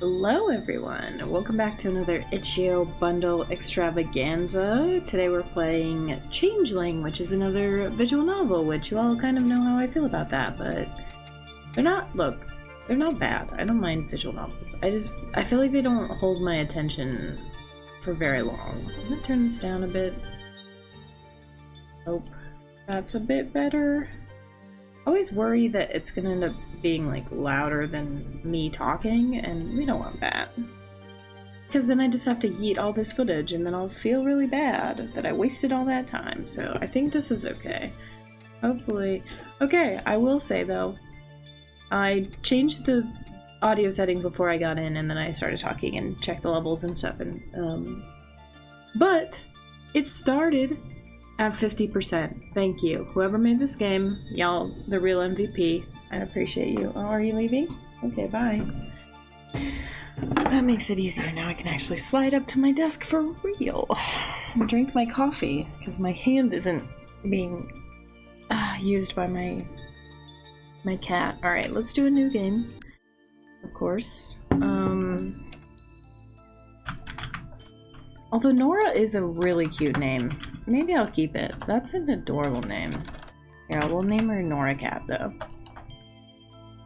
Hello everyone, welcome back to another Itch.io bundle extravaganza. Today we're playing Changeling, which is another visual novel, which you all kind of know how I feel about that, but they're not bad. I don't mind visual novels. I feel like they don't hold my attention for very long. I'm gonna turn this down a bit. Nope, that's a bit better. I always worry that it's gonna end up being like louder than me talking, and we don't want that. Because then I just have to yeet all this footage and then I'll feel really bad that I wasted all that time, so I think this is okay. Hopefully. Okay, I will say though, I changed the audio settings before I got in and then I started talking and checked the levels and stuff, and but it started at 50%. Thank you. Whoever made this game, y'all, the real MVP. I appreciate you. Oh, are you leaving? Okay, bye. That makes it easier. Now I can actually slide up to my desk for real and drink my coffee, because my hand isn't being used by my cat. Alright, let's do a new game. Of course. Although Nora is a really cute name. Maybe I'll keep it. That's an adorable name. Here, we'll name her Nora Cat, though.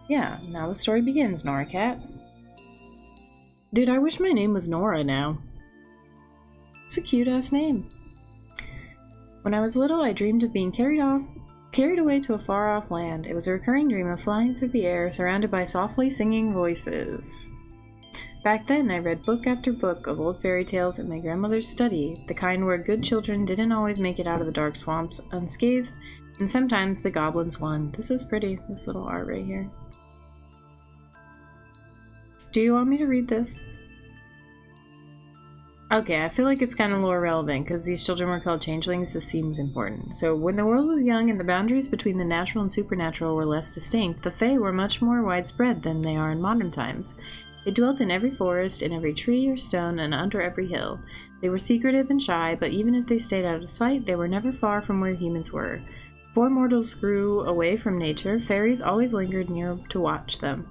Yeah, now the story begins, Nora Cat. Dude, I wish my name was Nora now. It's a cute-ass name. When I was little, I dreamed of being carried away to a far-off land. It was a recurring dream of flying through the air, surrounded by softly singing voices. Back then, I read book after book of old fairy tales in my grandmother's study, the kind where good children didn't always make it out of the dark swamps unscathed, and sometimes the goblins won. This is pretty, this little art right here. Do you want me to read this? Okay, I feel like it's kind of lore relevant, because these children were called changelings. This seems important. So, when the world was young and the boundaries between the natural and supernatural were less distinct, the Fae were much more widespread than they are in modern times. They dwelt in every forest, in every tree or stone, and under every hill. They were secretive and shy, but even if they stayed out of sight, they were never far from where humans were. Before mortals grew away from nature, fairies always lingered near to watch them.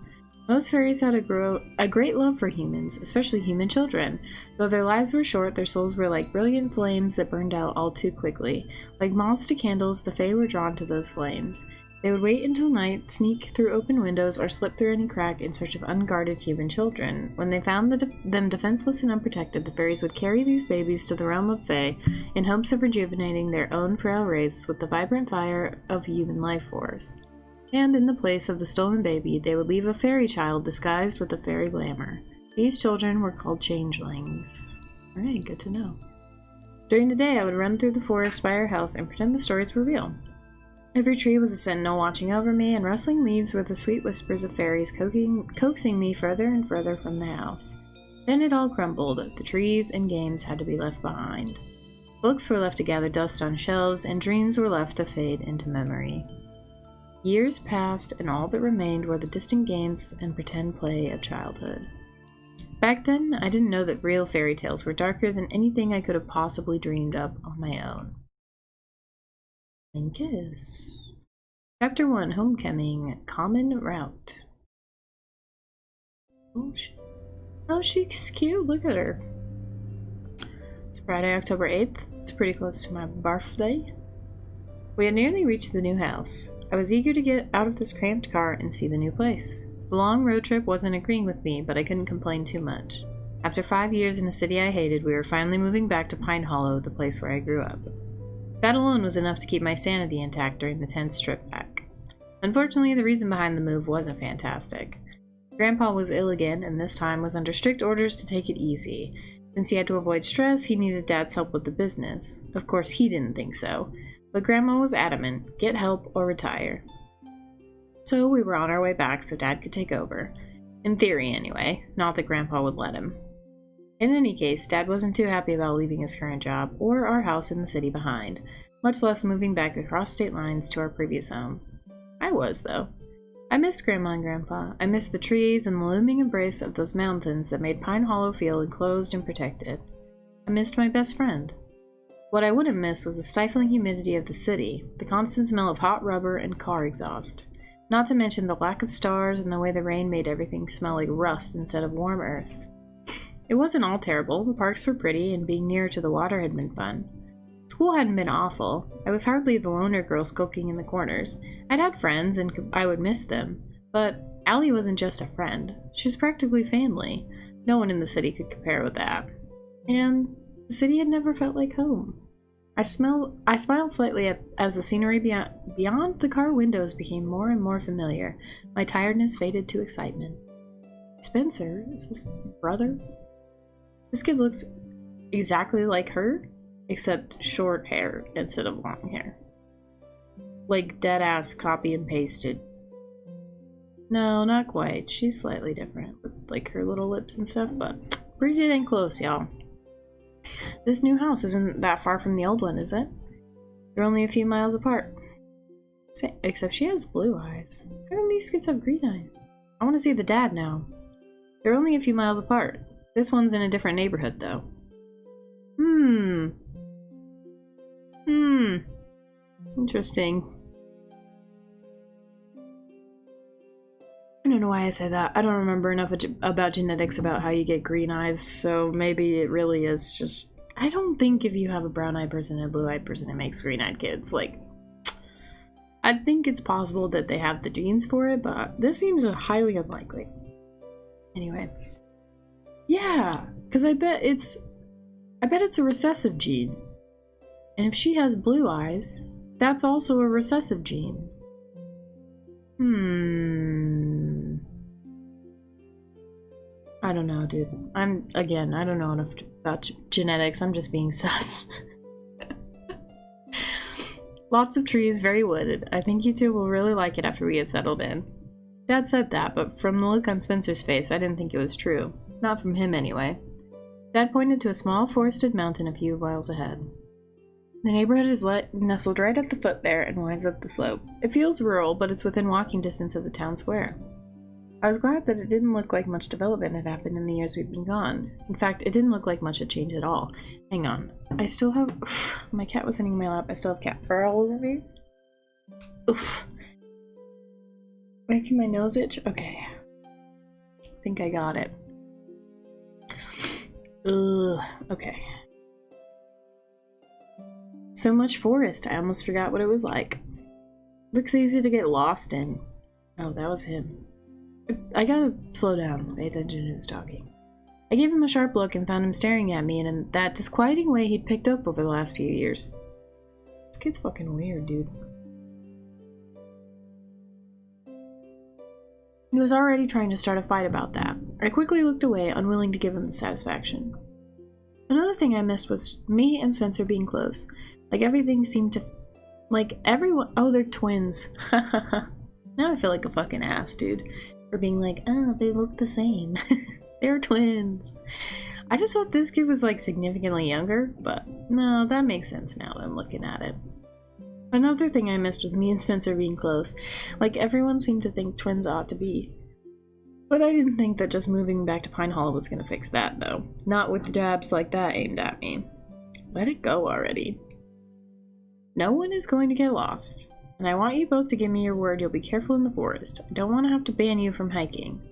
Most fairies had a great love for humans, especially human children. Though their lives were short, their souls were like brilliant flames that burned out all too quickly. Like moths to candles, the Fae were drawn to those flames. They would wait until night, sneak through open windows, or slip through any crack in search of unguarded human children. When they found them defenseless and unprotected, the fairies would carry these babies to the realm of Fae in hopes of rejuvenating their own frail race with the vibrant fire of human life force. And in the place of the stolen baby, they would leave a fairy child disguised with a fairy glamour. These children were called changelings. Alright, good to know. During the day, I would run through the forest by our house and pretend the stories were real. Every tree was a sentinel watching over me, and rustling leaves were the sweet whispers of fairies coaxing me further and further from the house. Then it all crumbled. The trees and games had to be left behind. Books were left to gather dust on shelves, and dreams were left to fade into memory. Years passed, and all that remained were the distant games and pretend play of childhood. Back then, I didn't know that real fairy tales were darker than anything I could have possibly dreamed up on my own. And kiss. Chapter 1, Homecoming, Common Route. Oh, she's cute. Look at her. It's Friday, October 8th. It's pretty close to my birthday. We had nearly reached the new house. I was eager to get out of this cramped car and see the new place. The long road trip wasn't agreeing with me, but I couldn't complain too much. After 5 years in a city I hated, we were finally moving back to Pine Hollow, the place where I grew up. That alone was enough to keep my sanity intact during the tense trip back. Unfortunately, the reason behind the move wasn't fantastic. Grandpa was ill again, and this time was under strict orders to take it easy. Since he had to avoid stress, he needed Dad's help with the business. Of course, he didn't think so, but Grandma was adamant, get help or retire. So we were on our way back so Dad could take over. In theory, anyway, not that Grandpa would let him. In any case, Dad wasn't too happy about leaving his current job or our house in the city behind, much less moving back across state lines to our previous home. I was, though. I missed Grandma and Grandpa. I missed the trees and the looming embrace of those mountains that made Pine Hollow feel enclosed and protected. I missed my best friend. What I wouldn't miss was the stifling humidity of the city, the constant smell of hot rubber and car exhaust. Not to mention the lack of stars and the way the rain made everything smell like rust instead of warm earth. It wasn't all terrible. The parks were pretty, and being nearer to the water had been fun. School hadn't been awful. I was hardly the loner girl skulking in the corners. I'd had friends, and I would miss them. But Allie wasn't just a friend. She was practically family. No one in the city could compare with that. And the city had never felt like home. I smiled slightly as the scenery beyond the car windows became more and more familiar. My tiredness faded to excitement. Spencer? Is this brother? This kid looks exactly like her, except short hair instead of long hair. Like dead-ass copy and pasted. No, not quite. She's slightly different, with like her little lips and stuff, but pretty dang close, y'all. This new house isn't that far from the old one, is it? They're only a few miles apart. Except she has blue eyes. How come these kids have green eyes? I want to see the dad now. They're only a few miles apart. This one's in a different neighborhood, though. Interesting. I don't know why I say that. I don't remember enough about genetics about how you get green eyes, so maybe it really is just... I don't think if you have a brown-eyed person and a blue-eyed person, it makes green-eyed kids. Like, I think it's possible that they have the genes for it, but this seems highly unlikely. Anyway. Yeah, because I bet it's a recessive gene. And if she has blue eyes, that's also a recessive gene. I don't know, dude. I don't know enough about genetics. I'm just being sus. Lots of trees, very wooded. I think you two will really like it after we get settled in. Dad said that, but from the look on Spencer's face, I didn't think it was true. Not from him, anyway. Dad pointed to a small forested mountain a few miles ahead. The neighborhood is nestled right at the foot there and winds up the slope. It feels rural, but it's within walking distance of the town square. I was glad that it didn't look like much development had happened in the years we'd been gone. In fact, it didn't look like much had changed at all. Hang on. I still have... My cat was sitting in my lap. I still have cat fur all over me. Oof. Making my nose itch? Okay. I think I got it. Ugh. Okay. So much forest. I almost forgot what it was like. Looks easy to get lost in. Oh, that was him. I gotta slow down, pay attention to who's talking. I gave him a sharp look and found him staring at me in that disquieting way he'd picked up over the last few years. This kid's fucking weird, dude. He was already trying to start a fight about that. I quickly looked away, unwilling to give him the satisfaction. Another thing I missed was me and Spencer being close. Like everything seemed to... Like everyone... Oh, they're twins. Now I feel like a fucking ass, dude. For being like, oh, they look the same. They're twins. I just thought this kid was like significantly younger, but no, that makes sense now that I'm looking at it. Another thing I missed was me and Spencer being close. Like everyone seemed to think twins ought to be. But I didn't think that just moving back to Pine Hollow was going to fix that, though. Not with dabs like that aimed at me. Let it go already. No one is going to get lost. And I want you both to give me your word you'll be careful in the forest. I don't want to have to ban you from hiking.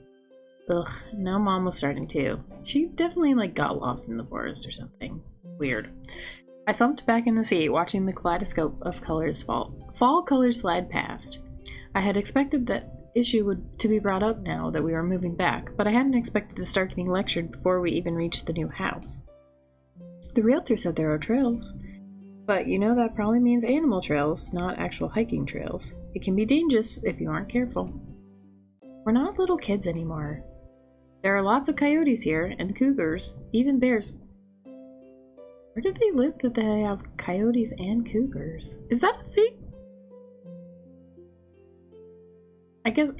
Ugh, now Mom was starting too. She definitely like got lost in the forest or something. Weird. I slumped back in the seat, watching the kaleidoscope of colors fall colors slide past. I had expected that issue to be brought up now that we were moving back, but I hadn't expected to start getting lectured before we even reached the new house. The realtor said there are trails. But you know that probably means animal trails, not actual hiking trails. It can be dangerous if you aren't careful. We're not little kids anymore. There are lots of coyotes here, and cougars, even bears. Where do they live that they have coyotes and cougars? Is that a thing?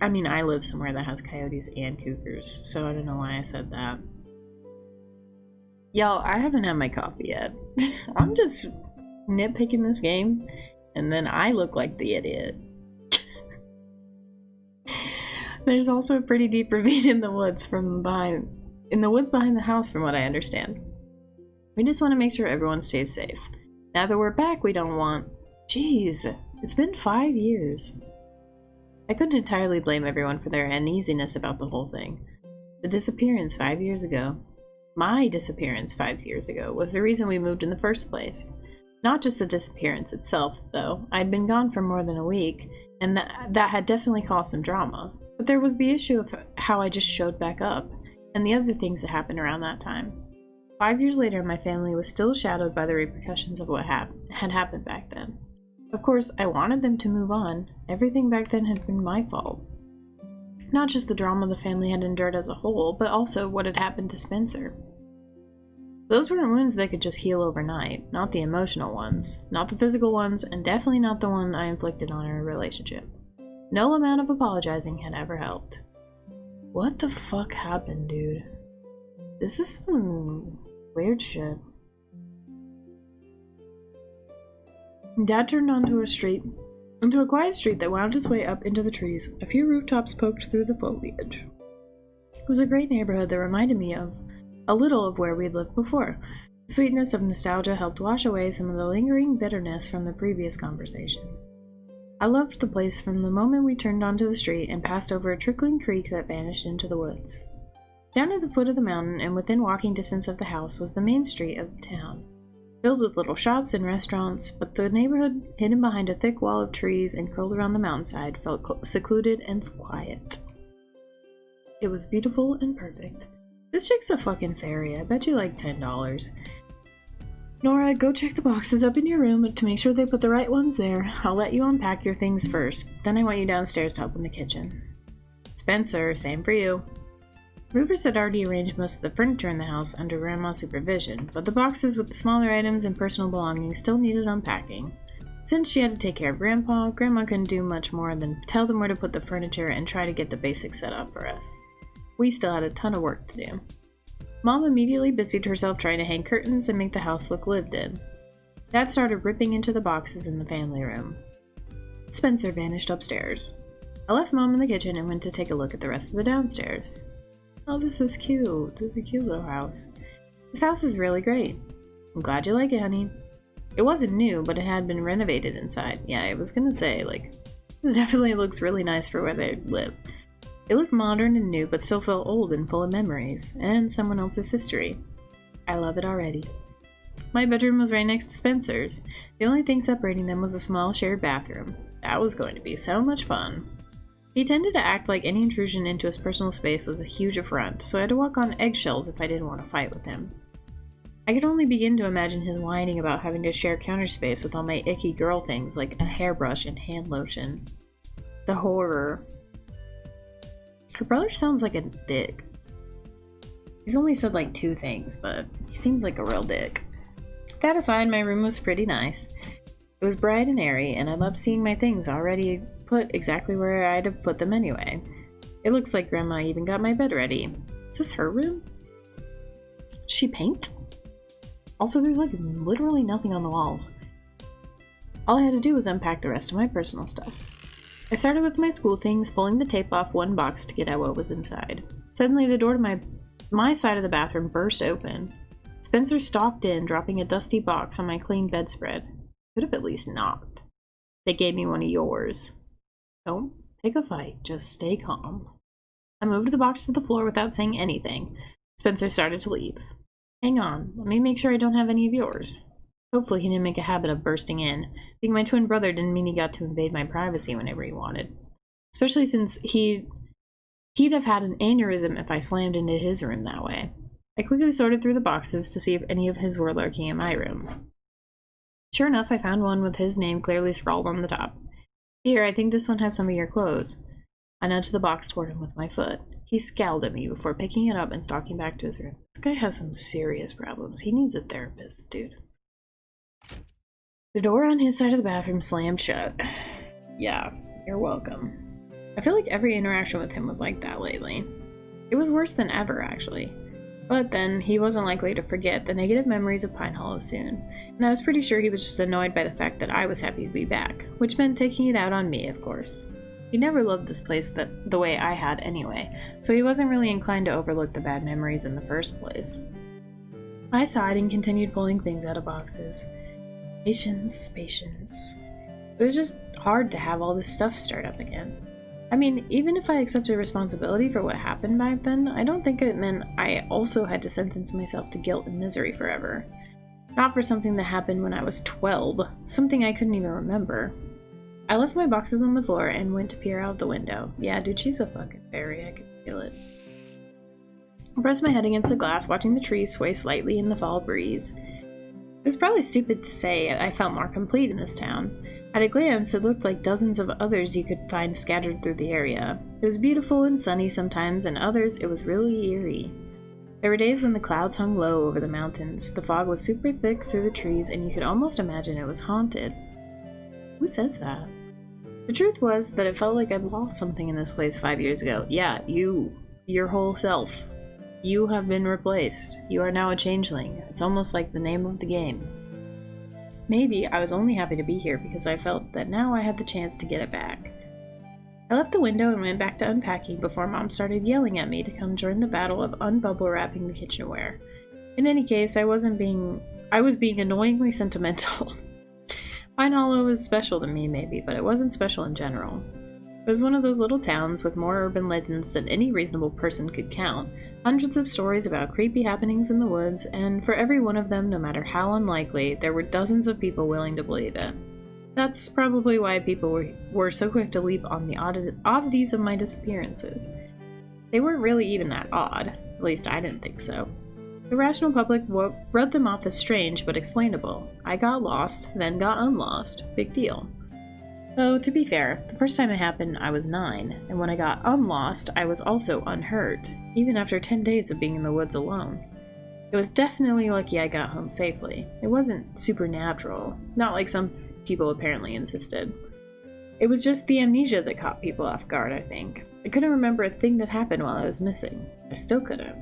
I mean, I live somewhere that has coyotes and cougars, so I don't know why I said that. Y'all, I haven't had my coffee yet. I'm just nitpicking this game, and then I look like the idiot. There's also a pretty deep ravine in the woods behind the house, from what I understand. We just want to make sure everyone stays safe. Now that we're back, we don't want... Jeez, it's been 5 years. I couldn't entirely blame everyone for their uneasiness about the whole thing. The disappearance 5 years ago, my disappearance 5 years ago, was the reason we moved in the first place. Not just the disappearance itself, though. I'd been gone for more than a week, and that had definitely caused some drama. But there was the issue of how I just showed back up, and the other things that happened around that time. 5 years later, my family was still shadowed by the repercussions of what had happened back then. Of course, I wanted them to move on. Everything back then had been my fault. Not just the drama the family had endured as a whole, but also what had happened to Spencer. Those weren't wounds that could just heal overnight, not the emotional ones, not the physical ones, and definitely not the one I inflicted on our relationship. No amount of apologizing had ever helped. What the fuck happened, dude? This is some weird shit. Dad turned onto a quiet street that wound its way up into the trees. A few rooftops poked through the foliage. It was a great neighborhood that reminded me of a little of where we'd lived before. The sweetness of nostalgia helped wash away some of the lingering bitterness from the previous conversation. I loved the place from the moment we turned onto the street and passed over a trickling creek that vanished into the woods. Down at the foot of the mountain and within walking distance of the house was the main street of the town, filled with little shops and restaurants, but the neighborhood, hidden behind a thick wall of trees and curled around the mountainside, felt secluded and quiet. It was beautiful and perfect. This chick's a fucking fairy. I bet you like $10. Nora, go check the boxes up in your room to make sure they put the right ones there. I'll let you unpack your things first. Then I want you downstairs to help in the kitchen. Spencer, same for you. Rufus had already arranged most of the furniture in the house under Grandma's supervision, but the boxes with the smaller items and personal belongings still needed unpacking. Since she had to take care of Grandpa, Grandma couldn't do much more than tell them where to put the furniture and try to get the basics set up for us. We still had a ton of work to do. Mom immediately busied herself trying to hang curtains and make the house look lived in. Dad started ripping into the boxes in the family room. Spencer vanished upstairs. I left Mom in the kitchen and went to take a look at the rest of the downstairs. Oh, this is cute. This is a cute little house. This house is really great. I'm glad you like it, honey. It wasn't new, but it had been renovated inside. Yeah, I was gonna say, this definitely looks really nice for where they live. It looked modern and new, but still felt old and full of memories, and someone else's history. I love it already. My bedroom was right next to Spencer's. The only thing separating them was a small shared bathroom. That was going to be so much fun. He tended to act like any intrusion into his personal space was a huge affront, so I had to walk on eggshells if I didn't want to fight with him. I could only begin to imagine his whining about having to share counter space with all my icky girl things like a hairbrush and hand lotion. The horror. Her brother sounds like a dick. He's only said 2 things, but he seems like a real dick. That aside, my room was pretty nice. It was bright and airy, and I loved seeing my things already put exactly where I'd have put them anyway. It looks like Grandma even got my bed ready. Is this her room? Did she paint? Also, there's literally nothing on the walls. All I had to do was unpack the rest of my personal stuff. I started with my school things, pulling the tape off one box to get at what was inside. Suddenly, the door to my side of the bathroom burst open. Spencer stalked in, dropping a dusty box on my clean bedspread. Could have at least knocked. They gave me one of yours. Don't pick a fight, just stay calm. I moved the box to the floor without saying anything. Spencer started to leave. Hang on, let me make sure I don't have any of yours. Hopefully he didn't make a habit of bursting in. Being my twin brother didn't mean he got to invade my privacy whenever he wanted. Especially since he'd have had an aneurysm if I slammed into his room that way. I quickly sorted through the boxes to see if any of his were lurking in my room. Sure enough, I found one with his name clearly scrawled on the top. Here, I think this one has some of your clothes. I nudged the box toward him with my foot. He scowled at me before picking it up and stalking back to his room. This guy has some serious problems. He needs a therapist, dude. The door on his side of the bathroom slammed shut. Yeah, you're welcome. I feel like every interaction with him was like that lately. It was worse than ever, actually. But then, he wasn't likely to forget the negative memories of Pine Hollow soon, and I was pretty sure he was just annoyed by the fact that I was happy to be back, which meant taking it out on me, of course. He never loved this place the way I had anyway, so he wasn't really inclined to overlook the bad memories in the first place. I sighed and continued pulling things out of boxes. Patience, patience. It was just hard to have all this stuff start up again. I mean, even if I accepted responsibility for what happened back then, I don't think it meant I also had to sentence myself to guilt and misery forever. Not for something that happened when I was 12, something I couldn't even remember. I left my boxes on the floor and went to peer out the window. Yeah, dude, she's a fucking fairy, I could feel it. I pressed my head against the glass, watching the trees sway slightly in the fall breeze. It was probably stupid to say I felt more complete in this town. At a glance, it looked like dozens of others you could find scattered through the area. It was beautiful and sunny sometimes, and others it was really eerie. There were days when the clouds hung low over the mountains, the fog was super thick through the trees, and you could almost imagine it was haunted. Who says that? The truth was that it felt like I'd lost something in this place 5 years ago. Yeah, you. Your whole self. You have been replaced. You are now a changeling. It's almost like the name of the game. Maybe I was only happy to be here because I felt that now I had the chance to get it back. I left the window and went back to unpacking before Mom started yelling at me to come join the battle of unbubble wrapping the kitchenware. In any case, I was being annoyingly sentimental. Pine Hollow was special to me, maybe, but it wasn't special in general. It was one of those little towns with more urban legends than any reasonable person could count, hundreds of stories about creepy happenings in the woods, and for every one of them, no matter how unlikely, there were dozens of people willing to believe it. That's probably why people were so quick to leap on the oddities of my disappearances. They weren't really even that odd, at least I didn't think so. The rational public wrote them off as strange but explainable. I got lost, then got unlost. Big deal. Though, to be fair, the first time it happened, I was 9, and when I got unlost, I was also unhurt, even after 10 days of being in the woods alone. It was definitely lucky I got home safely. It wasn't supernatural, not like some people apparently insisted. It was just the amnesia that caught people off guard, I think. I couldn't remember a thing that happened while I was missing. I still couldn't.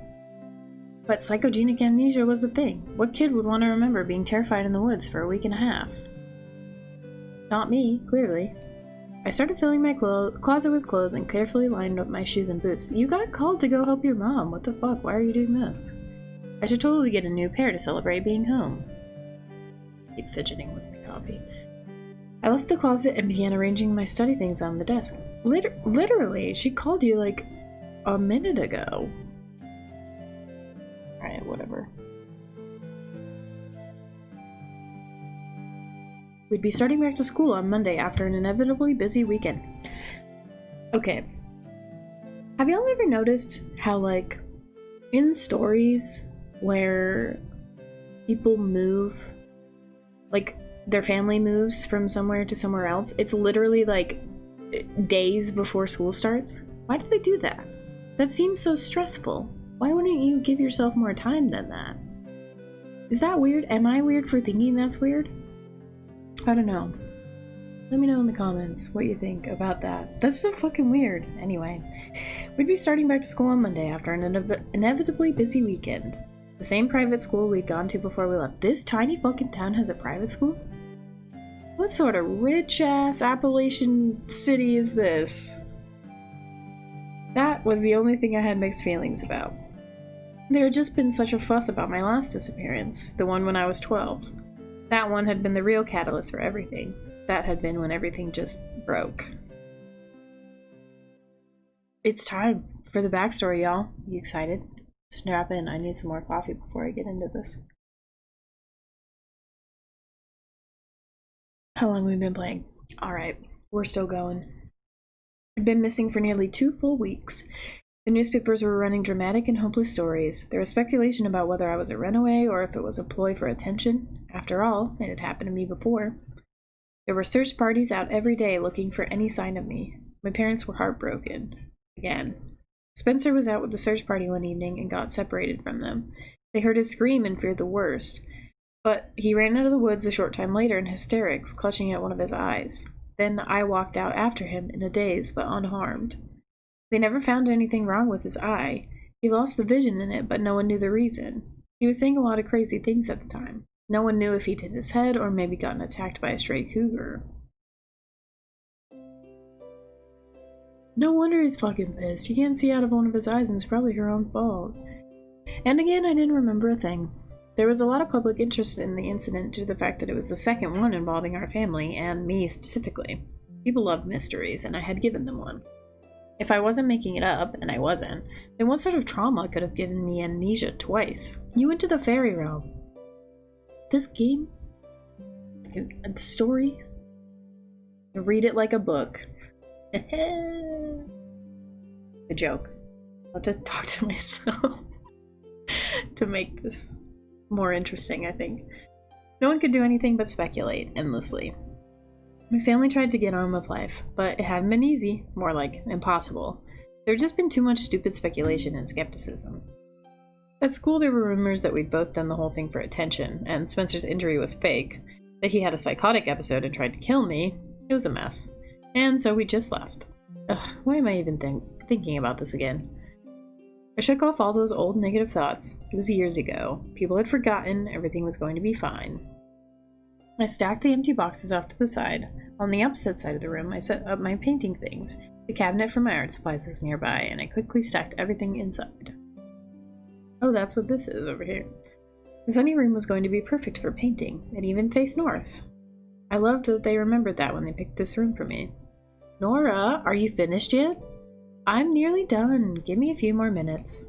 But psychogenic amnesia was a thing. What kid would want to remember being terrified in the woods for a week and a half? Not me, clearly. I started filling my closet with clothes and carefully lined up my shoes and boots. You got called to go help your mom. What the fuck? Why are you doing this? I should totally get a new pair to celebrate being home. Keep fidgeting with my coffee. I left the closet and began arranging my study things on the desk. Literally, she called you like a minute ago. Alright, whatever. We'd be starting back to school on Monday after an inevitably busy weekend. Okay. Have y'all ever noticed how, like, in stories where people move, like, their family moves from somewhere to somewhere else, it's literally, like, days before school starts? Why do they do that? That seems so stressful. Why wouldn't you give yourself more time than that? Is that weird? Am I weird for thinking that's weird? I don't know. Let me know in the comments what you think about that. That's so fucking weird. Anyway, we'd be starting back to school on Monday after an inevitably busy weekend. The same private school we'd gone to before we left. This tiny fucking town has a private school? What sort of rich-ass Appalachian city is this? That was the only thing I had mixed feelings about. There had just been such a fuss about my last disappearance, the one when I was 12. That one had been the real catalyst for everything. That had been when everything just broke. It's time for the backstory, y'all. You excited? Strap in. I need some more coffee before I get into this. How long have we been playing? Alright, we're still going. I'd been missing for nearly 2 full weeks. The newspapers were running dramatic and hopeless stories. There was speculation about whether I was a runaway or if it was a ploy for attention. After all, it had happened to me before. There were search parties out every day looking for any sign of me. My parents were heartbroken. Again. Spencer was out with the search party one evening and got separated from them. They heard his scream and feared the worst. But he ran out of the woods a short time later in hysterics, clutching at one of his eyes. Then I walked out after him in a daze, but unharmed. They never found anything wrong with his eye. He lost the vision in it, but no one knew the reason. He was saying a lot of crazy things at the time. No one knew if he'd hit his head or maybe gotten attacked by a stray cougar. No wonder he's fucking pissed. He can't see out of one of his eyes and it's probably her own fault. And again, I didn't remember a thing. There was a lot of public interest in the incident due to the fact that it was the second one involving our family, and me specifically. People loved mysteries, and I had given them one. If I wasn't making it up, and I wasn't, then what sort of trauma could have given me amnesia twice? You went to the fairy realm. This game? A story? Read it like a book. A joke. I'll just talk to myself to make this more interesting, I think. No one could do anything but speculate endlessly. My family tried to get on with life, but it hadn't been easy, more like impossible. There had just been too much stupid speculation and skepticism. At school, there were rumors that we'd both done the whole thing for attention, and Spencer's injury was fake, that he had a psychotic episode and tried to kill me. It was a mess. And so we just left. Ugh, why am I even thinking about this again? I shook off all those old negative thoughts. It was years ago. People had forgotten. Everything was going to be fine. I stacked the empty boxes off to the side. On the opposite side of the room, I set up my painting things. The cabinet for my art supplies was nearby, and I quickly stacked everything inside. Oh, that's what this is over here. The sunny room was going to be perfect for painting. It even faced north. I loved that they remembered that when they picked this room for me. Nora, are you finished yet? I'm nearly done. Give me a few more minutes.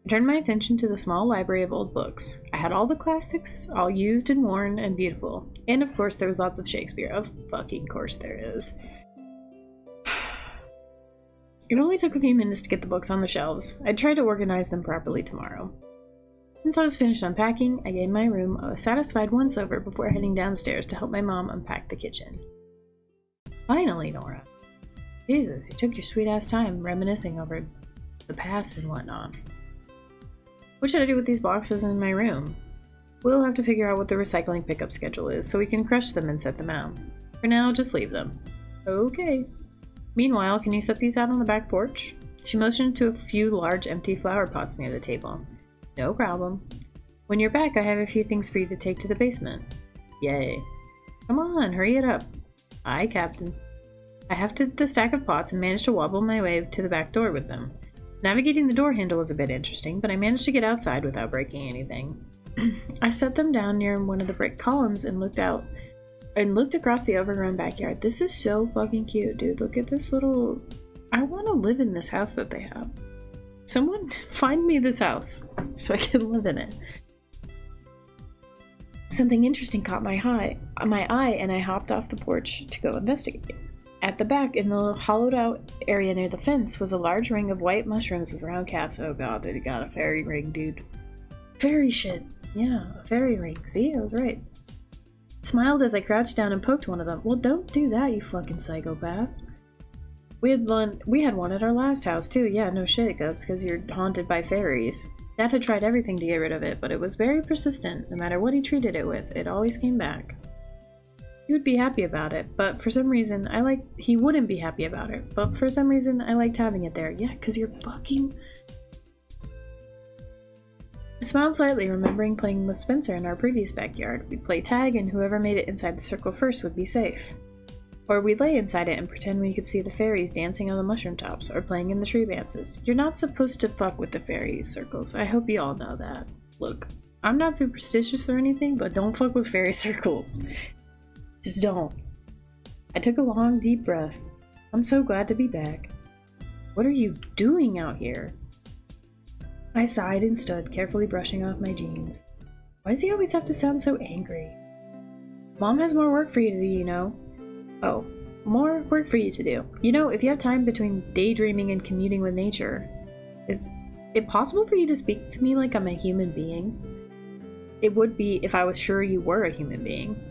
I turned my attention to the small library of old books. I had all the classics, all used and worn and beautiful. And of course there was lots of Shakespeare. Of fucking course there is. It only took a few minutes to get the books on the shelves. I'd try to organize them properly tomorrow. Once I was finished unpacking, I gave my room a satisfied once-over before heading downstairs to help my mom unpack the kitchen. Finally, Nora. Jesus, you took your sweet-ass time reminiscing over the past and whatnot. What should I do with these boxes in my room? We'll have to figure out what the recycling pickup schedule is so we can crush them and set them out. For now, just leave them. Okay. Meanwhile, can you set these out on the back porch? She motioned to a few large empty flower pots near the table. No problem. When you're back, I have a few things for you to take to the basement. Yay. Come on, hurry it up. Aye, Captain. I hefted the stack of pots and managed to wobble my way to the back door with them. Navigating the door handle was a bit interesting, but I managed to get outside without breaking anything. I set them down near one of the brick columns and looked across the overgrown backyard. This is so fucking cute, dude. Look at this little... I want to live in this house that they have. Someone find me this house so I can live in it. Something interesting caught my eye, and I hopped off the porch to go investigate. At the back, in the hollowed-out area near the fence, was a large ring of white mushrooms with round caps. Oh god, they got a fairy ring, dude. Fairy shit. Yeah, a fairy ring. See, I was right. Smiled as I crouched down and poked one of them. Well, don't do that, you fucking psychopath. We had one at our last house, too. Yeah, no shit, that's because you're haunted by fairies. Dad had tried everything to get rid of it, but it was very persistent. No matter what he treated it with, it always came back. He would be happy about it, but for some reason, he wouldn't be happy about it, but for some reason, I liked having it there. Yeah, because you're fucking... I smiled slightly, remembering playing with Spencer in our previous backyard. We'd play tag, and whoever made it inside the circle first would be safe. Or we'd lay inside it and pretend we could see the fairies dancing on the mushroom tops, or playing in the tree dances. You're not supposed to fuck with the fairy circles. I hope you all know that. Look, I'm not superstitious or anything, but don't fuck with fairy circles. Just don't. I took a long, deep breath. I'm so glad to be back. What are you doing out here? I sighed and stood, carefully brushing off my jeans. Why does he always have to sound so angry? Mom has more work for you to do, you know. Oh, more work for you to do. You know, if you have time between daydreaming and commuting with nature, is it possible for you to speak to me like I'm a human being? It would be if I was sure you were a human being.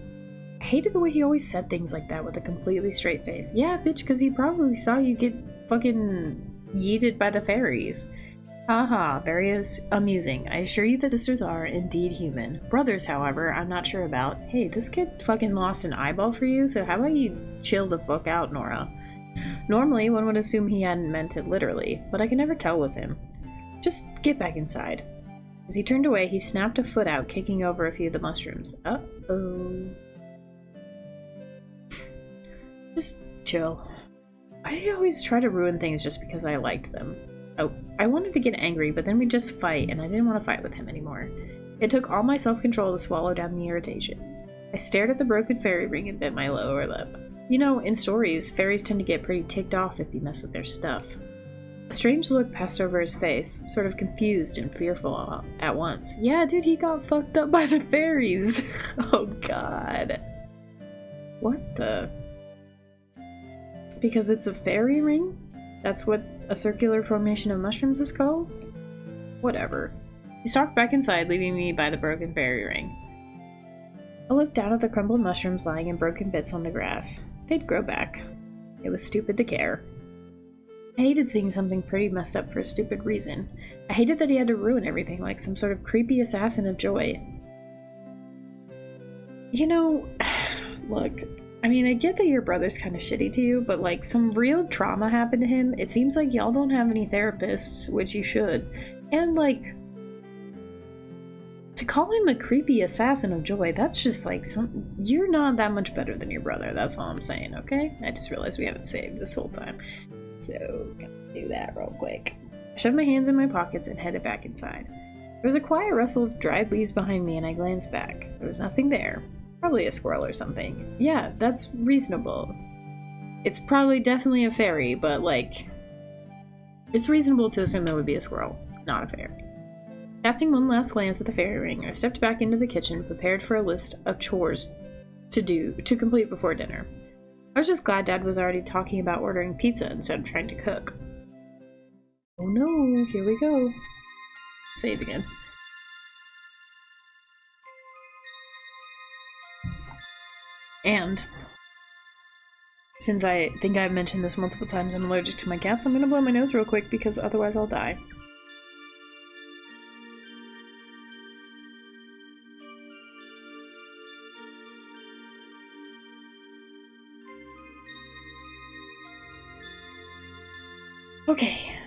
I hated the way he always said things like that with a completely straight face. Yeah, bitch, because he probably saw you get fucking yeeted by the fairies. Haha, very amusing. I assure you that sisters are indeed human. Brothers, however, I'm not sure about. Hey, this kid fucking lost an eyeball for you, so how about you chill the fuck out, Nora? Normally, one would assume he hadn't meant it literally, but I can never tell with him. Just get back inside. As he turned away, he snapped a foot out, kicking over a few of the mushrooms. Uh-oh. Just chill. I always try to ruin things just because I liked them. Oh, I wanted to get angry, but then we'd just fight, and I didn't want to fight with him anymore. It took all my self-control to swallow down the irritation. I stared at the broken fairy ring and bit my lower lip. You know, in stories, fairies tend to get pretty ticked off if you mess with their stuff. A strange look passed over his face, sort of confused and fearful all at once. Yeah, dude, he got fucked up by the fairies! Oh god. What the? Because it's a fairy ring? That's what a circular formation of mushrooms is called? Whatever. He stalked back inside, leaving me by the broken fairy ring. I looked down at the crumbled mushrooms lying in broken bits on the grass. They'd grow back. It was stupid to care. I hated seeing something pretty messed up for a stupid reason. I hated that he had to ruin everything like some sort of creepy assassin of joy. You know, look, I mean, I get that your brother's kind of shitty to you, but like, some real trauma happened to him. It seems like y'all don't have any therapists, which you should. And like, to call him a creepy assassin of joy, that's just like you're not that much better than your brother, that's all I'm saying, okay? I just realized we haven't saved this whole time. So, gonna do that real quick. I shoved my hands in my pockets and headed back inside. There was a quiet rustle of dried leaves behind me and I glanced back. There was nothing there. Probably a squirrel or something. Yeah, that's reasonable. It's probably definitely a fairy, but like, it's reasonable to assume there would be a squirrel, not a fairy. Casting one last glance at the fairy ring, I stepped back into the kitchen, prepared for a list of chores to complete before dinner. I was just glad Dad was already talking about ordering pizza instead of trying to cook. Oh no, here we go. Save again. And since I think I've mentioned this multiple times, I'm allergic to my cats, I'm gonna blow my nose real quick because otherwise I'll die. Okay,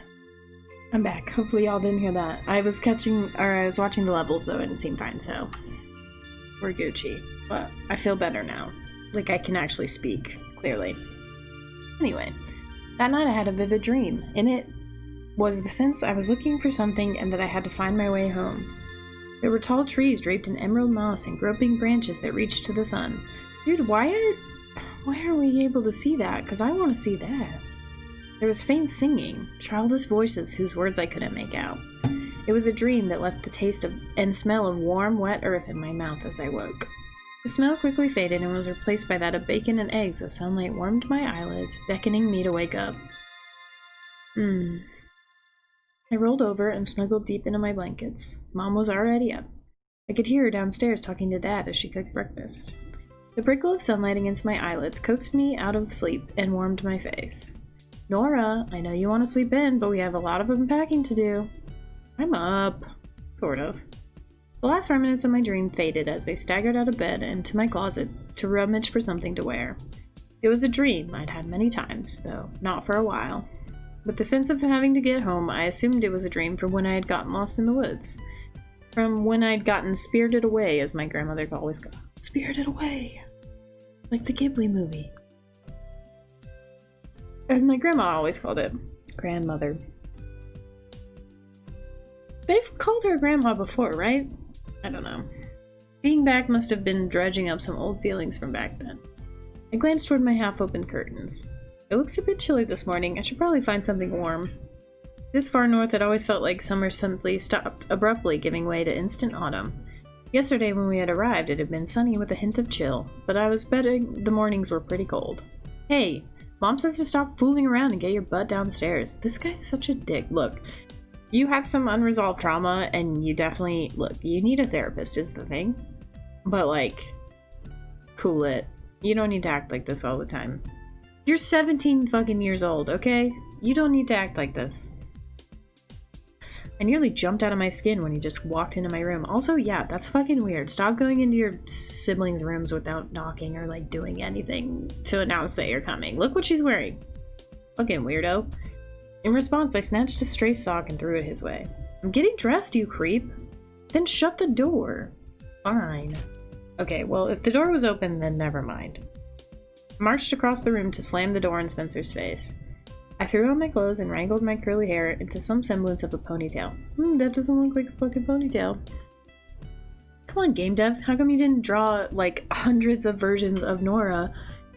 I'm back. Hopefully y'all didn't hear that. I was watching the levels though and it seemed fine, so we're Gucci. But I feel better now. Like I can actually speak clearly. Anyway, that night I had a vivid dream. In it was the sense I was looking for something and that I had to find my way home. There were tall trees draped in emerald moss and groping branches that reached to the sun. Dude, why are we able to see that? Because I want to see that. There was faint singing, childish voices whose words I couldn't make out. It was a dream that left the taste of and smell of warm, wet earth in my mouth as I woke. The smell quickly faded and was replaced by that of bacon and eggs as sunlight warmed my eyelids, beckoning me to wake up. I rolled over and snuggled deep into my blankets. Mom was already up. I could hear her downstairs talking to Dad as she cooked breakfast. The prickle of sunlight against my eyelids coaxed me out of sleep and warmed my face. Nora, I know you want to sleep in, but we have a lot of unpacking to do. I'm up. Sort of. The last remnants of my dream faded as I staggered out of bed and into my closet to rummage for something to wear. It was a dream I'd had many times, though not for a while. With the sense of having to get home, I assumed it was a dream from when I had gotten lost in the woods. From when I'd gotten spirited away, as my grandmother always got. Spirited away! Like the Ghibli movie. As my grandma always called it. Grandmother. They've called her grandma before, right? I don't know. Being back must have been dredging up some old feelings from back then. I glanced toward my half-opened curtains. It looks a bit chilly this morning. I should probably find something warm. This far north, it always felt like summer simply stopped abruptly, giving way to instant autumn. Yesterday when we had arrived, it had been sunny with a hint of chill, but I was betting the mornings were pretty cold. Hey! Mom says to stop fooling around and get your butt downstairs. This guy's such a dick. Look, you have some unresolved trauma and you definitely, you need a therapist is the thing. But like, cool it. You don't need to act like this all the time. You're 17 fucking years old, okay? You don't need to act like this. I nearly jumped out of my skin when he just walked into my room. Also, yeah, that's fucking weird. Stop going into your siblings' rooms without knocking or, like, doing anything to announce that you're coming. Look what she's wearing. Fucking weirdo. In response, I snatched a stray sock and threw it his way. I'm getting dressed, you creep. Then shut the door. Fine. Okay, well, if the door was open, then never mind. I marched across the room to slam the door in Spencer's face. I threw on my clothes and wrangled my curly hair into some semblance of a ponytail. That doesn't look like a fucking ponytail. Come on, game dev. How come you didn't draw, like, hundreds of versions of Nora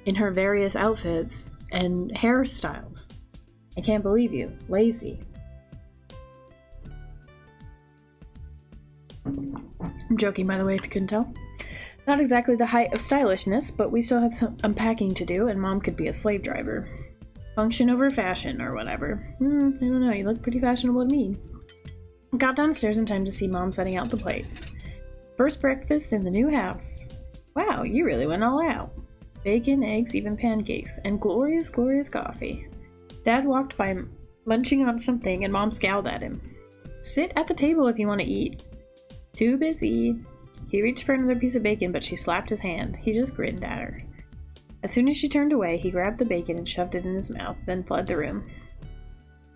in her various outfits and hairstyles. I can't believe you. Lazy. I'm joking, by the way, if you couldn't tell. Not exactly the height of stylishness, but we still had some unpacking to do, and Mom could be a slave driver. Function over fashion, or whatever. I don't know, you look pretty fashionable to me. Got downstairs in time to see Mom setting out the plates. First breakfast in the new house. Wow, you really went all out. Bacon, eggs, even pancakes, and glorious, glorious coffee. Dad walked by munching on something, and Mom scowled at him. Sit at the table if you want to eat. Too busy. He reached for another piece of bacon, but she slapped his hand. He just grinned at her. As soon as she turned away, he grabbed the bacon and shoved it in his mouth, then fled the room.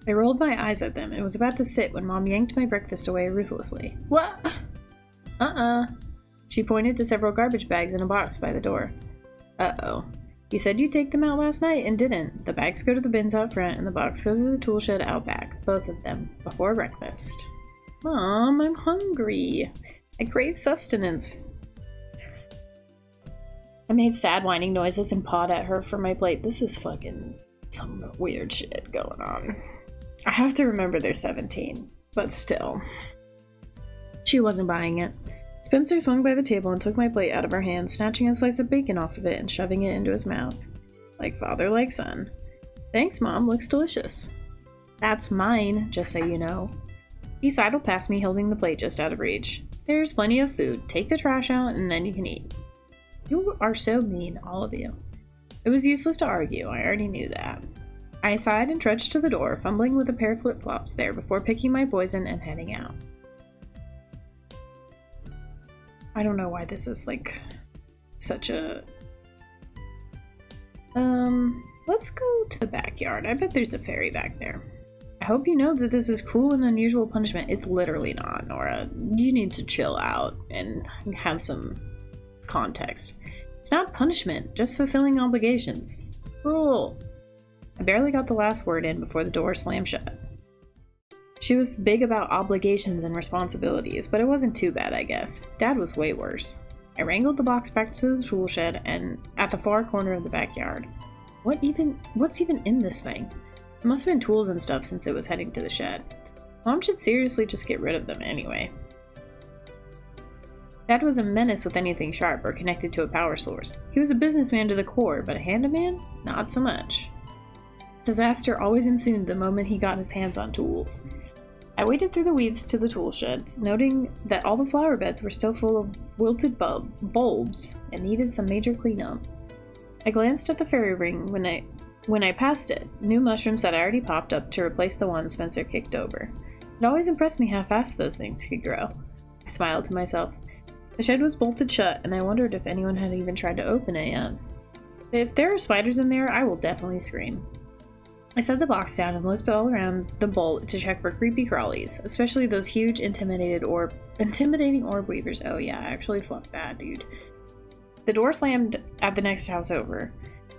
I rolled my eyes at them and was about to sit when Mom yanked my breakfast away ruthlessly. What? She pointed to several garbage bags in a box by the door. Uh-oh. You said you'd take them out last night and didn't. The bags go to the bins out front and the box goes to the tool shed out back. Both of them. Before breakfast. Mom, I'm hungry. I crave sustenance. I made sad whining noises and pawed at her for my plate. This is fucking some weird shit going on. I have to remember they're 17, but still. She wasn't buying it. Spencer swung by the table and took my plate out of her hand, snatching a slice of bacon off of it and shoving it into his mouth. Like father, like son. Thanks, Mom. Looks delicious. That's mine, just so you know. He sidled past me, holding the plate just out of reach. There's plenty of food. Take the trash out, and then you can eat. You are so mean, all of you. It was useless to argue. I already knew that. I sighed and trudged to the door, fumbling with a pair of flip-flops there before picking my poison and heading out. I don't know why this is, like, such a... Let's go to the backyard. I bet there's a fairy back there. I hope you know that this is cruel and unusual punishment. It's literally not, Nora. You need to chill out and have some context. It's not punishment, just fulfilling obligations. Cruel. I barely got the last word in before the door slammed shut. She was big about obligations and responsibilities, but it wasn't too bad, I guess. Dad was way worse. I wrangled the box back to the tool shed and at the far corner of the backyard. What's even in this thing? It must have been tools and stuff since it was heading to the shed. Mom should seriously just get rid of them anyway. Dad was a menace with anything sharp or connected to a power source. He was a businessman to the core, but a handyman? Not so much. Disaster always ensued the moment he got his hands on tools. I waded through the weeds to the tool sheds, noting that all the flower beds were still full of wilted bulbs and needed some major cleanup. I glanced at the fairy ring when I passed it. New mushrooms had already popped up to replace the ones Spencer kicked over. It always impressed me how fast those things could grow. I smiled to myself. The shed was bolted shut, and I wondered if anyone had even tried to open it yet. If there are spiders in there, I will definitely scream. I set the box down and looked all around the bolt to check for creepy crawlies, especially those huge intimidating orb weavers. Oh yeah, actually fuck that, dude. The door slammed at the next house over.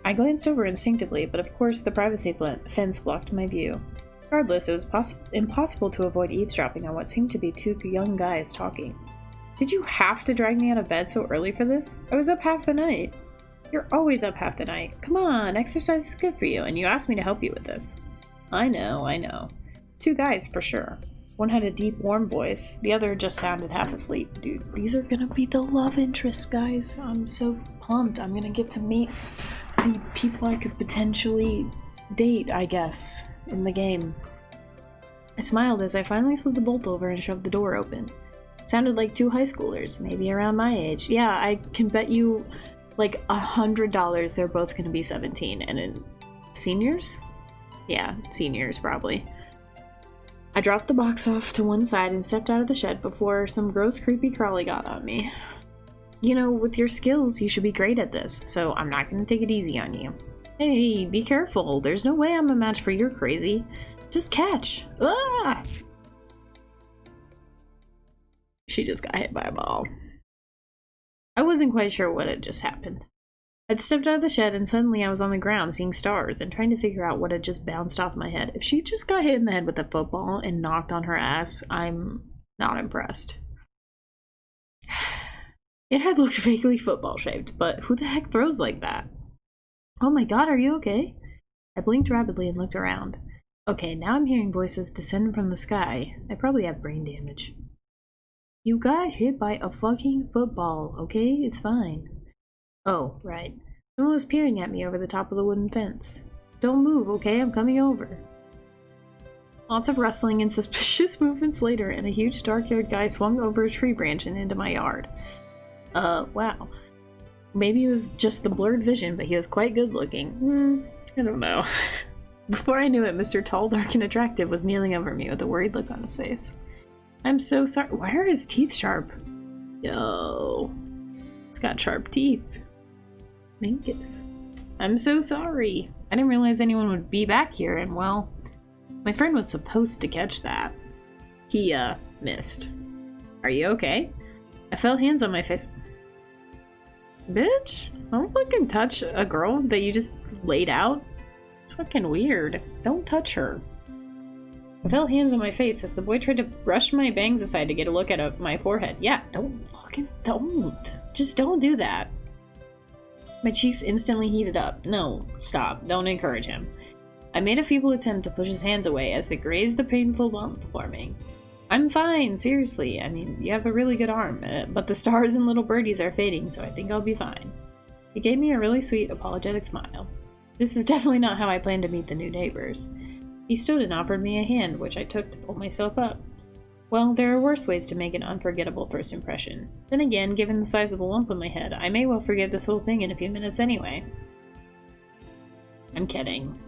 I glanced over instinctively, but of course the privacy fence blocked my view. Regardless, it was impossible to avoid eavesdropping on what seemed to be two young guys talking. Did you have to drag me out of bed so early for this? I was up half the night. You're always up half the night. Come on, exercise is good for you, and you asked me to help you with this. I know. Two guys, for sure. One had a deep, warm voice. The other just sounded half asleep. Dude, these are gonna be the love interests, guys. I'm so pumped. I'm gonna get to meet the people I could potentially date, I guess, in the game. I smiled as I finally slid the bolt over and shoved the door open. It sounded like two high schoolers, maybe around my age. Yeah, I can bet you like $100 they're both gonna be 17. And in seniors? Yeah, seniors probably. I dropped the box off to one side and stepped out of the shed before some gross creepy crawly got on me. You know, with your skills, you should be great at this, so I'm not gonna take it easy on you. Hey, be careful. There's no way I'm a match for your crazy. Just catch. Ah! She just got hit by a ball. I wasn't quite sure what had just happened. I'd stepped out of the shed and suddenly I was on the ground seeing stars and trying to figure out what had just bounced off my head. If she just got hit in the head with a football and knocked on her ass, I'm not impressed. It had looked vaguely football shaped, but who the heck throws like that? Oh my god, are you okay? I blinked rapidly and looked around. Okay, now I'm hearing voices descend from the sky. I probably have brain damage. You got hit by a fucking football, okay? It's fine. Oh, right. Someone was peering at me over the top of the wooden fence. Don't move, okay? I'm coming over. Lots of rustling and suspicious movements later, and a huge dark-haired guy swung over a tree branch and into my yard. Wow. Maybe it was just the blurred vision, but he was quite good-looking. I don't know. Before I knew it, Mr. Tall, Dark, and Attractive was kneeling over me with a worried look on his face. I'm so sorry. Why are his teeth sharp? Yo. It's got sharp teeth. Minkus. I'm so sorry. I didn't realize anyone would be back here, and well, my friend was supposed to catch that. He, missed. Are you okay? I felt hands on my face. Bitch, don't fucking touch a girl that you just laid out. It's fucking weird. Don't touch her. I felt hands on my face as the boy tried to brush my bangs aside to get a look at my forehead. Yeah, don't. Just don't do that. My cheeks instantly heated up. No, stop. Don't encourage him. I made a feeble attempt to push his hands away as they grazed the painful bump forming. I'm fine, seriously. I mean, you have a really good arm, but the stars and little birdies are fading, so I think I'll be fine. He gave me a really sweet, apologetic smile. This is definitely not how I planned to meet the new neighbors. He stood and offered me a hand, which I took to pull myself up. Well, there are worse ways to make an unforgettable first impression. Then again, given the size of the lump on my head, I may well forget this whole thing in a few minutes anyway. I'm kidding.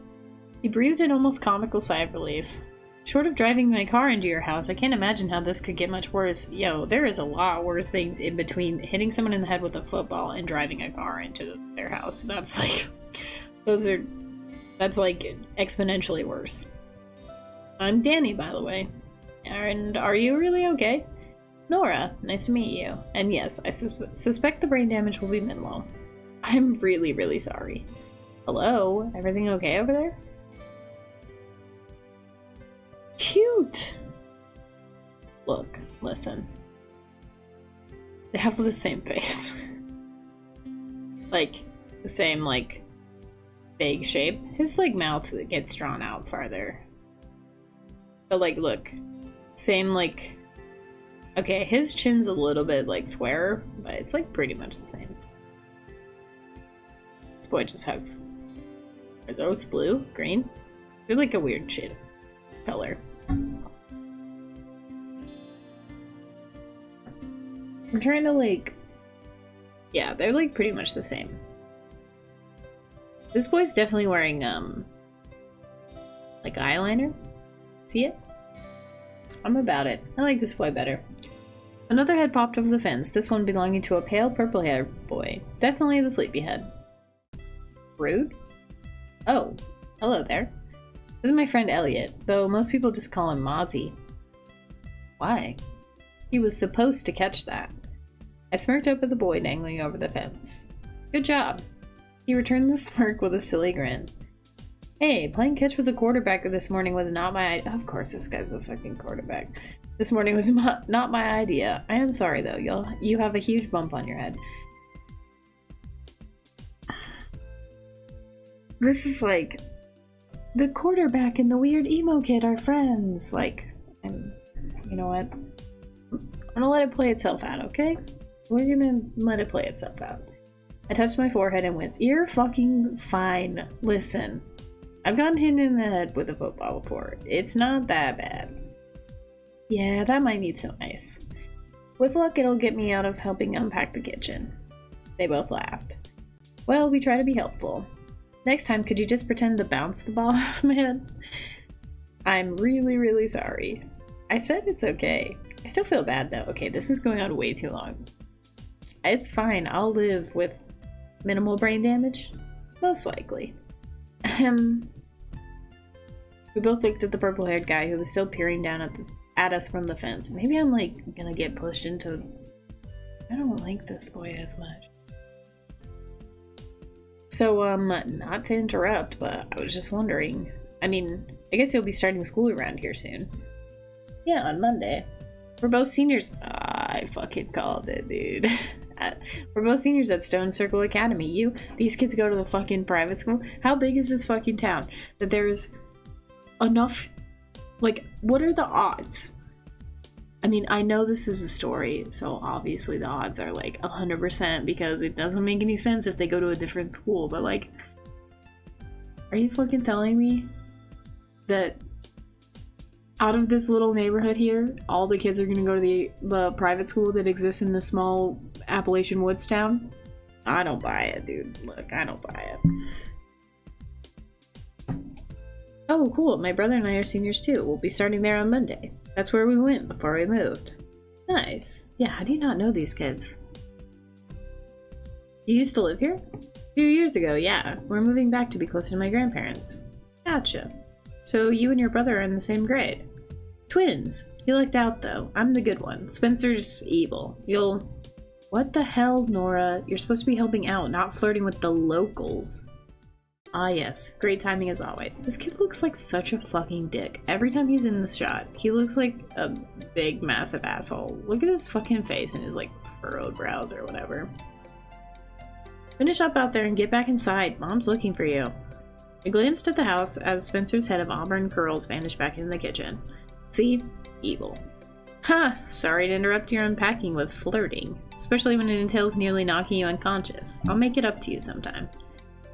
He breathed an almost comical sigh of relief. Short of driving my car into your house, I can't imagine how this could get much worse. Yo, there is a lot worse things in between hitting someone in the head with a football and driving a car into their house. That's like... That's like exponentially worse. I'm Danny, by the way. And are you really okay? Nora, nice to meet you. And yes, I suspect the brain damage will be minimal. I'm really, really sorry. Hello? Everything okay over there? Cute! Look, listen. They have the same face. Like, the same, like, vague shape. His, like, mouth gets drawn out farther. But, like, look. Same, like... Okay, his chin's a little bit, like, squarer, but it's, like, pretty much the same. This boy just has... Are those blue? Green? They're, like, a weird shade of color. I'm trying to, like... Yeah, they're, like, pretty much the same. This boy's definitely wearing, like, eyeliner. See it? I'm about it. I like this boy better. Another head popped over the fence, this one belonging to a pale purple-haired boy. Definitely the sleepyhead. Rude? Oh, hello there. This is my friend Elliot, though most people just call him Mozzie. Why? He was supposed to catch that. I smirked up at the boy dangling over the fence. Good job. He returned the smirk with a silly grin. Hey, playing catch with the quarterback this morning was not my idea. Of course, this guy's a fucking quarterback. This morning was not my idea. I am sorry, though. You have a huge bump on your head. This is like... The quarterback and the weird emo kid are friends. Like, you know what? I'm gonna let it play itself out, okay? We're gonna let it play itself out. I touched my forehead and went, you're fucking fine. Listen. I've gotten hit in the head with a football before. It's not that bad. Yeah, that might need some ice. With luck, it'll get me out of helping unpack the kitchen. They both laughed. Well, we try to be helpful. Next time, could you just pretend to bounce the ball off my head? I'm really, really sorry. I said it's okay. I still feel bad, though. Okay, this is going on way too long. It's fine. I'll live with minimal brain damage. Most likely. We both looked at the purple-haired guy who was still peering down at us from the fence. Maybe I'm, like, gonna get pushed into... I don't like this boy as much. So, not to interrupt, but I was just wondering. I mean, I guess you'll be starting school around here soon. Yeah, on Monday. We're both seniors. I fucking called it, dude. We're both seniors at Stone Circle Academy. These kids go to the fucking private school. How big is this fucking town that there's enough? Like, what are the odds? I mean, I know this is a story, so obviously the odds are like 100% because it doesn't make any sense if they go to a different school, but like, are you fucking telling me that out of this little neighborhood here, all the kids are gonna go to the private school that exists in this small Appalachian Woods town? I don't buy it, dude. Look, I don't buy it. Oh, cool. My brother and I are seniors too. We'll be starting there on Monday. That's where we went before we moved. Nice. Yeah, how do you not know these kids? You used to live here? A few years ago, yeah. We're moving back to be closer to my grandparents. Gotcha. So you and your brother are in the same grade. Twins. You lucked out, though. I'm the good one. Spencer's evil. What the hell, Nora? You're supposed to be helping out, not flirting with the locals. Ah, yes. Great timing as always. This kid looks like such a fucking dick. Every time he's in the shot, he looks like a big, massive asshole. Look at his fucking face and his, like, furrowed brows or whatever. Finish up out there and get back inside. Mom's looking for you. I glanced at the house as Spencer's head of auburn curls vanished back into the kitchen. See? Evil. Ha! Sorry to interrupt your unpacking with flirting, especially when it entails nearly knocking you unconscious. I'll make it up to you sometime.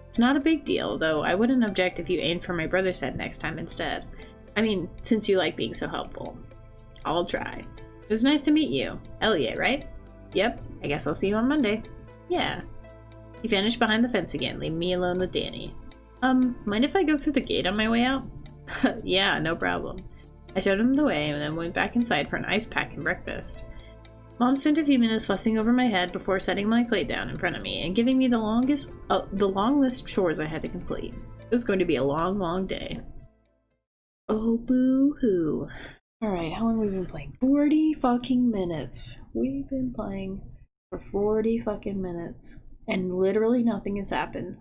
It's not a big deal, though I wouldn't object if you aimed for my brother's head next time instead. I mean, since you like being so helpful. I'll try. It was nice to meet you. Elliot, right? Yep, I guess I'll see you on Monday. Yeah. He vanished behind the fence again, leaving me alone with Danny. Mind if I go through the gate on my way out? Yeah, no problem. I showed him the way and then went back inside for an ice pack and breakfast. Mom spent a few minutes fussing over my head before setting my plate down in front of me and giving me the long list of chores I had to complete. It was going to be a long, long day. Oh, boo-hoo. Alright, how long have we been playing? 40 fucking minutes. We've been playing for 40 fucking minutes. And literally nothing has happened.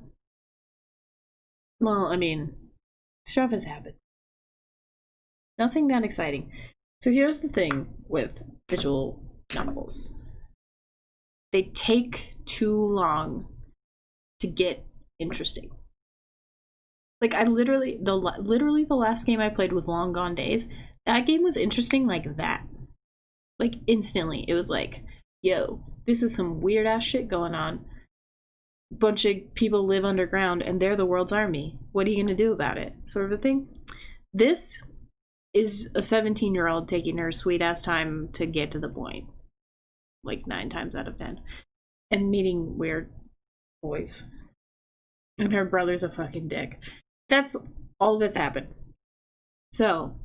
Well, I mean, stuff has happened. Nothing that exciting. So here's the thing with visual novels. They take too long to get interesting. Like, I literally the last game I played was Long Gone Days. That game was interesting like that. Like, instantly. It was like, yo, this is some weird ass shit going on. Bunch of people live underground and they're the world's army. What are you gonna do about it? Sort of a thing. This is a 17-year-old taking her sweet ass time to get to the point. Like 9 times out of 10. And meeting weird boys. And her brother's a fucking dick. That's all that's happened. So,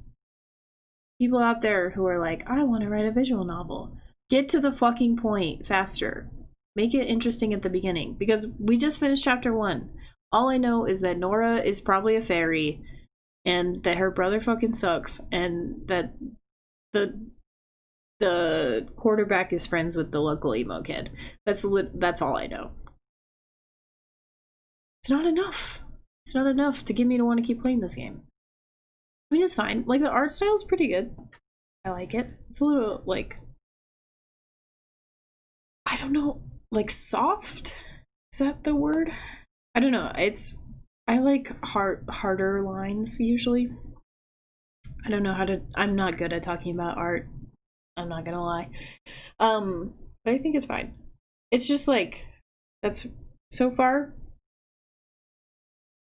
people out there who are like, I want to write a visual novel. Get to the fucking point faster. Make it interesting at the beginning. Because we just finished chapter 1. All I know is that Nora is probably a fairy. And that her brother fucking sucks. And that the quarterback is friends with the local emo kid. That's all I know. It's not enough. It's not enough to get me to want to keep playing this game. I mean, it's fine. Like, the art style's pretty good. I like it. It's a little, like, I don't know, like, soft? Is that the word? I don't know. I like harder lines, usually. I don't know how to, I'm not good at talking about art. I'm not gonna lie. But I think it's fine. It's just like, that's, so far,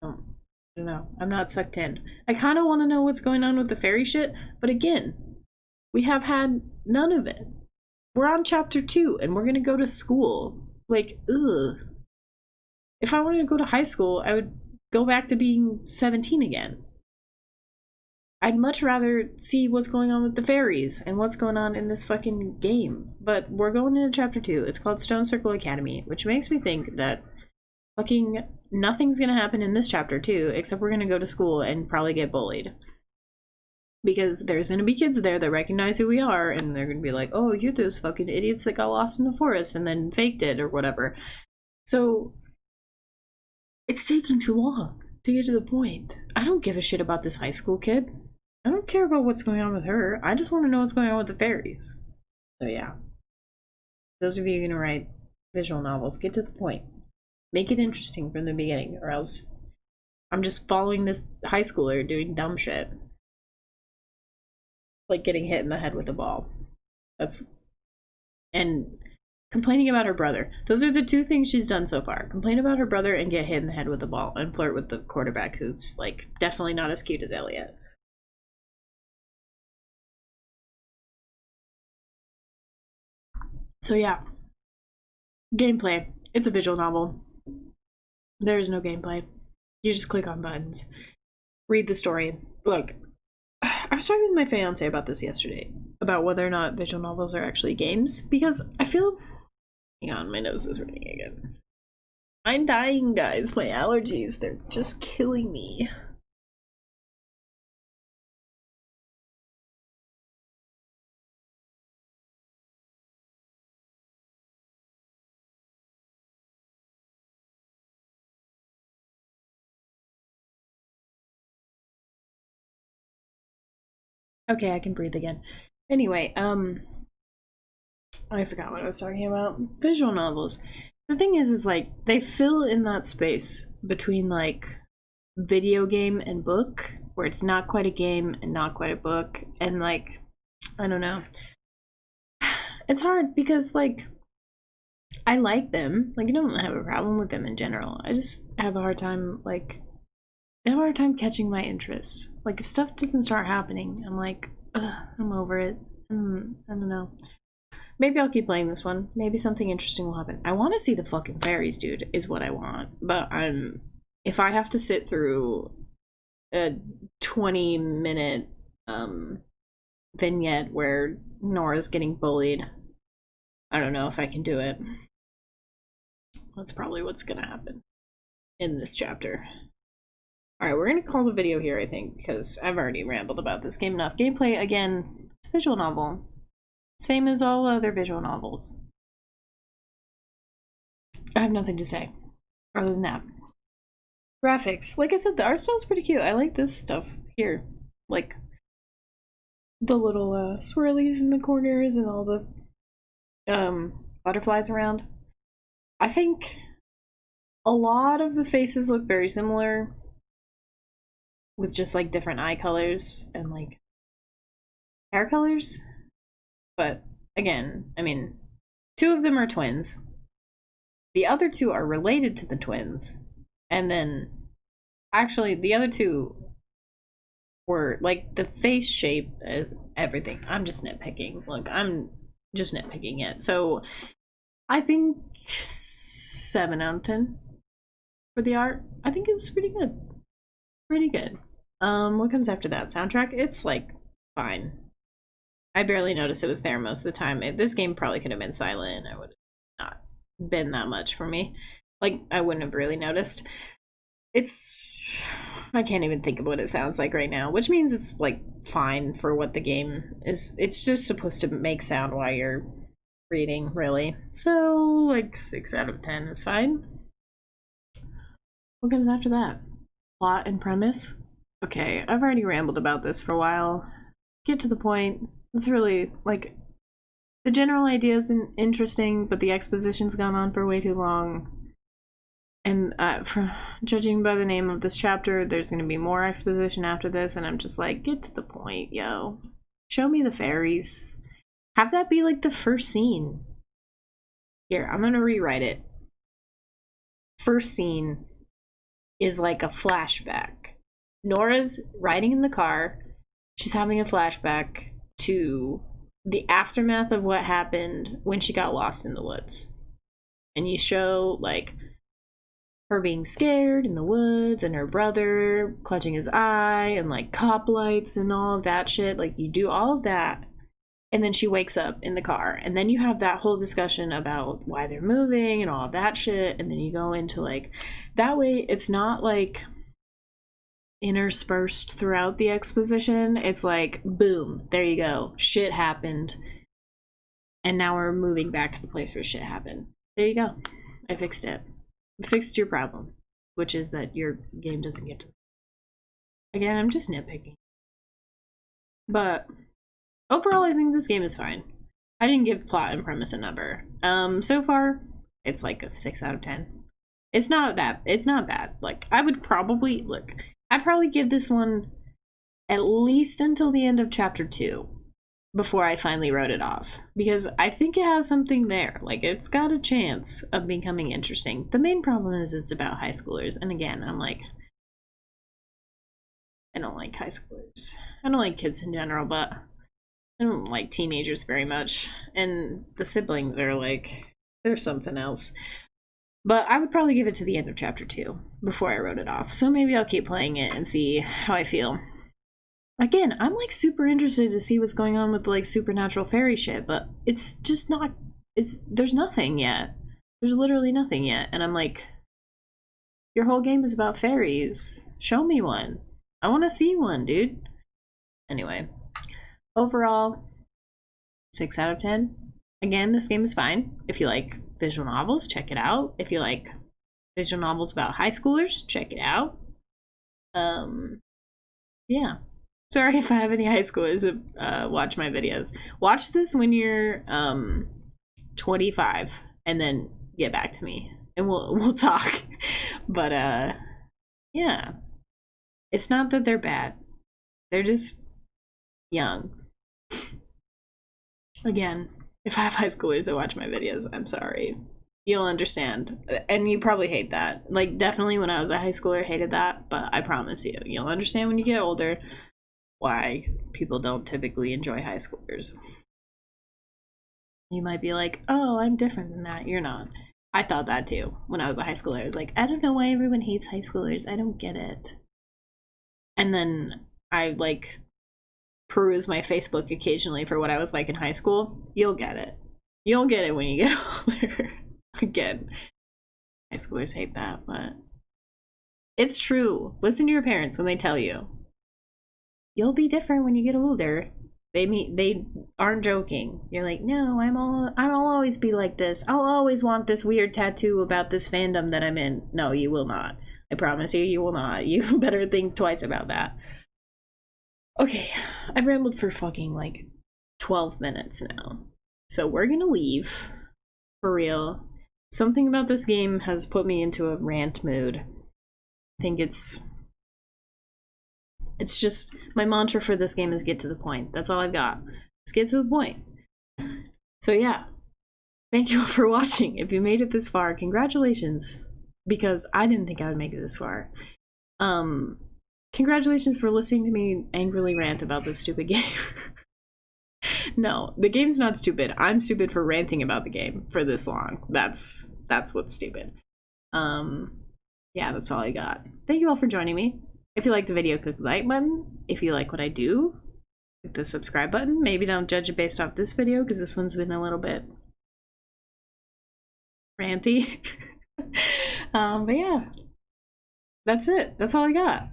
I don't know. I'm not sucked in. I kind of want to know what's going on with the fairy shit, but again, we have had none of it. We're on chapter 2, and we're gonna go to school. Like, ugh. If I wanted to go to high school, I would go back to being 17 again. I'd much rather see what's going on with the fairies and what's going on in this fucking game. But we're going into chapter 2. It's called Stone Circle Academy, which makes me think that fucking nothing's gonna happen in this chapter 2, except we're gonna go to school and probably get bullied. Because there's gonna be kids there that recognize who we are, and they're gonna be like, oh, you're those fucking idiots that got lost in the forest and then faked it or whatever. So, it's taking too long to get to the point. I don't give a shit about this high school kid. I don't care about what's going on with her. I just want to know what's going on with the fairies. So yeah. Those of you who are gonna write Visual novels. Get to the point. Make it interesting from the beginning, or else I'm just following this high schooler doing dumb shit. Like getting hit in the head with a ball. And complaining about her brother. Those are the two things she's done so far. Complain about her brother and get hit in the head with a ball, and flirt with the quarterback who's, like, definitely not as cute as Elliot. So yeah. Gameplay. It's a visual novel. There is no gameplay. You just click on buttons. Read the story. Look, I was talking with my fiance about this yesterday, about whether or not visual novels are actually games, because I feel... Hang on, my nose is running again. I'm dying, guys. My allergies, they're just killing me. Okay, I can breathe again. Anyway, I forgot what I was talking about. Visual novels. The thing is like, they fill in that space between, like, video game and book, where it's not quite a game and not quite a book, and, like, I don't know. It's hard because, like, I like them. Like, I don't have a problem with them in general. I just have a hard time, like, I have a hard time catching my interest. Like, if stuff doesn't start happening, I'm like, ugh, I'm over it. I don't know. Maybe I'll keep playing this one. Maybe something interesting will happen. I want to see the fucking Faeries, dude, is what I want. But if I have to sit through a 20-minute vignette where Nora's getting bullied, I don't know if I can do it. That's probably what's gonna happen in this chapter. Alright, we're gonna call the video here, I think, because I've already rambled about this game enough. Gameplay, again, it's a visual novel. Same as all other visual novels. I have nothing to say other than that. Graphics. Like I said, the art style's pretty cute. I like this stuff here. Like, the little swirlies in the corners and all the butterflies around. I think a lot of the faces look very similar, with just, like, different eye colors and, like, hair colors. But again, I mean, 2 of them are twins. The other 2 are related to the twins. And then, actually, the other 2 were, like, the face shape is everything. I'm just nitpicking. Look, I'm just nitpicking it. So, I think 7 out of 10 for the art. I think it was pretty good. Pretty good. What comes after that? Soundtrack? It's, like, fine. I barely noticed it was there most of the time. This game probably could have been silent. It would have not been that much for me. Like, I wouldn't have really noticed. I can't even think of what it sounds like right now, which means it's, like, fine for what the game is. It's just supposed to make sound while you're reading, really. So, like, 6 out of 10 is fine. What comes after that? Plot and premise? Okay, I've already rambled about this for a while. Get to the point. It's really, like, the general idea is interesting, but the exposition's gone on for way too long. And judging by the name of this chapter, there's going to be more exposition after this, and I'm just like, get to the point, yo. Show me the fairies. Have that be, like, the first scene. Here, I'm going to rewrite it. First scene is like a flashback. Nora's riding in the car. She's having a flashback to the aftermath of what happened when she got lost in the woods. And you show, like, her being scared in the woods and her brother clutching his eye and, like, cop lights and all of that shit. Like, you do all of that, and then she wakes up in the car, and then you have that whole discussion about why they're moving and all of that shit, and then you go into, like, that way it's not, like, interspersed throughout the exposition. It's like, boom, there you go, shit happened, and now we're moving back to the place where shit happened. There you go. I fixed it. I fixed your problem, which is that your game doesn't get to. Again, I'm just nitpicking, but overall I think this game is fine. I didn't give plot and premise a number. So far it's like a 6 out of 10. It's not bad. Like, I'd probably give this one at least until the end of chapter 2 before I finally wrote it off, because I think it has something there. Like, it's got a chance of becoming interesting. The main problem is it's about high schoolers, and again, I'm like, I don't like high schoolers. I don't like kids in general, but I don't like teenagers very much, and the siblings are like, they're something else. But I would probably give it to the end of chapter 2 before I wrote it off. So maybe I'll keep playing it and see how I feel. Again, I'm like super interested to see what's going on with like supernatural fairy shit, but it's just not, there's nothing yet. There's literally nothing yet. And I'm like, your whole game is about fairies. Show me one. I want to see one, dude. Anyway, overall, 6 out of 10. Again, this game is fine. If you like visual novels, check it out. If you like visual novels about high schoolers, check it out. Yeah. Sorry if I have any high schoolers that watch my videos. Watch this when you're 25 and then get back to me and we'll talk. But yeah. It's not that they're bad. They're just young. Again, if I have high schoolers that watch my videos, I'm sorry. You'll understand. And you probably hate that. Like, definitely when I was a high schooler, I hated that. But I promise you, you'll understand when you get older why people don't typically enjoy high schoolers. You might be like, oh, I'm different than that. You're not. I thought that too. When I was a high schooler, I was like, I don't know why everyone hates high schoolers. I don't get it. And then I like peruse my Facebook occasionally for what I was like in high school. You'll get it. You'll get it when you get older. Again, high schoolers hate that, but it's true. Listen to your parents when they tell you. You'll be different when you get older. They aren't joking. You're like, no, I'll always be like this. I'll always want this weird tattoo about this fandom that I'm in. No, you will not. I promise you, you will not. You better think twice about that. Okay, I've rambled for fucking like 12 minutes now. So we're gonna leave. For real. Something about this game has put me into a rant mood. I think it's just, my mantra for this game is get to the point. That's all I've got. Let's get to the point. So yeah, thank you all for watching. If you made it this far, congratulations. Because I didn't think I would make it this far. Congratulations for listening to me angrily rant about this stupid game. No, the game's not stupid. I'm stupid for ranting about the game for this long. That's what's stupid. Yeah, that's all I got. Thank you all for joining me. If you like the video, click the like button. If you like what I do, click the subscribe button. Maybe don't judge it based off this video, because this one's been a little bit ranty. But yeah, that's it. That's all I got.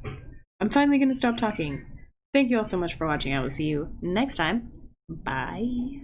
I'm finally gonna stop talking. Thank you all so much for watching. I will see you next time. Bye.